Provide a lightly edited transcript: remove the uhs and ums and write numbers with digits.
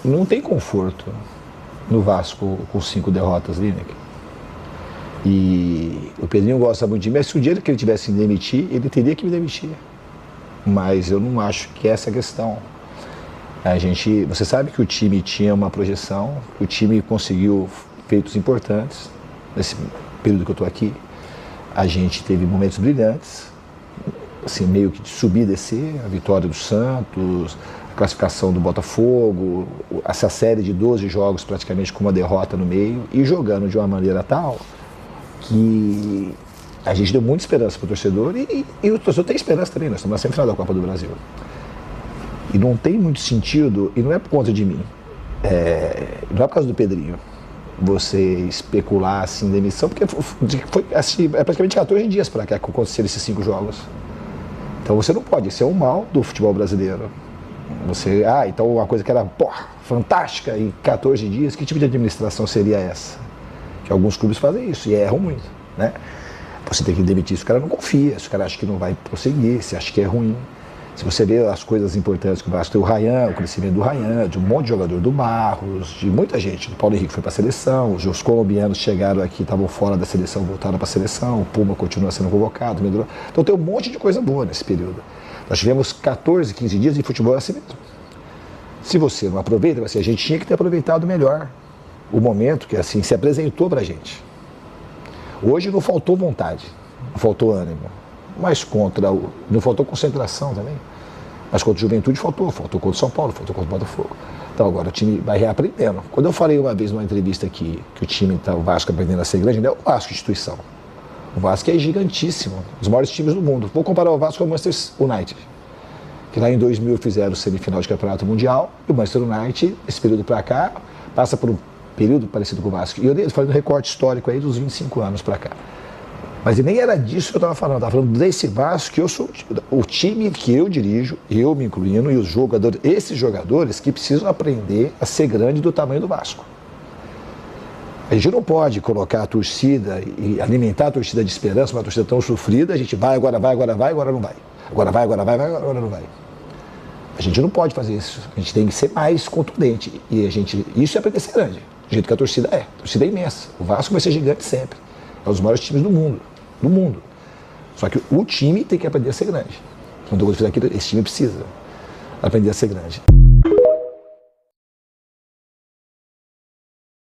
Não tem conforto no Vasco com 5 derrotas, Lineker. E o Pedrinho gosta muito de mim, mas se o dia que ele tivesse que me demitir, ele teria que me demitir. Mas eu não acho que é essa a questão. Você sabe que o time tinha uma projeção, o time conseguiu feitos importantes nesse período que eu estou aqui. A gente teve momentos brilhantes, assim, meio que de subir e descer, a vitória do Santos, a classificação do Botafogo, essa série de 12 jogos praticamente com uma derrota no meio e jogando de uma maneira tal que a gente deu muita esperança para o torcedor e o torcedor tem esperança também, nós estamos na semifinal da Copa do Brasil. E não tem muito sentido, e não é por conta de mim, não é por causa do Pedrinho, você especular assim demissão, porque foi assim, praticamente 14 dias para cá que aconteceram esses 5 jogos. Então você não pode, isso é um mal do futebol brasileiro. Então uma coisa que era fantástica em 14 dias, que tipo de administração seria essa? Que alguns clubes fazem isso e erram muito, né? Você tem que demitir se o cara não confia, se o cara acha que não vai prosseguir, se acha que é ruim. Se você vê as coisas importantes que o Vasco tem, o Ryan, o crescimento do Ryan, de um monte de jogador do Barros, de muita gente, do Paulo Henrique foi para a seleção, os colombianos chegaram aqui, estavam fora da seleção, voltaram para a seleção, o Puma continua sendo convocado, o Medro... Então tem um monte de coisa boa nesse período. Nós tivemos 14, 15 dias de futebol assim mesmo. Se você não aproveita, a gente tinha que ter aproveitado melhor o momento que assim se apresentou para a gente. Hoje não faltou vontade, não faltou ânimo. Mas não faltou concentração também. Mas contra o Juventude faltou contra o São Paulo, faltou contra o Botafogo. Então agora o time vai reaprendendo. Quando eu falei uma vez numa entrevista aqui que o Vasco aprendendo a ser grande, não é o Vasco instituição. O Vasco é gigantíssimo, os maiores times do mundo. Vou comparar o Vasco com o Manchester United, que lá em 2000 fizeram semifinal de campeonato mundial, e o Manchester United, esse período para cá, passa por um período parecido com o Vasco. E eu falei no recorte histórico aí dos 25 anos para cá. Mas nem era disso que eu estava falando desse Vasco, que eu sou o time que eu dirijo, eu me incluindo, e os jogadores, esses jogadores que precisam aprender a ser grande do tamanho do Vasco. A gente não pode colocar a torcida e alimentar a torcida de esperança, uma torcida tão sofrida, a gente agora não vai. Agora agora não vai. A gente não pode fazer isso, a gente tem que ser mais contundente. E isso é aprender a ser grande, do jeito que a torcida é. A torcida é imensa, o Vasco vai ser gigante sempre. É um dos maiores times do mundo. Só que o time tem que aprender a ser grande. Quando eu fizer aquilo, esse time precisa aprender a ser grande.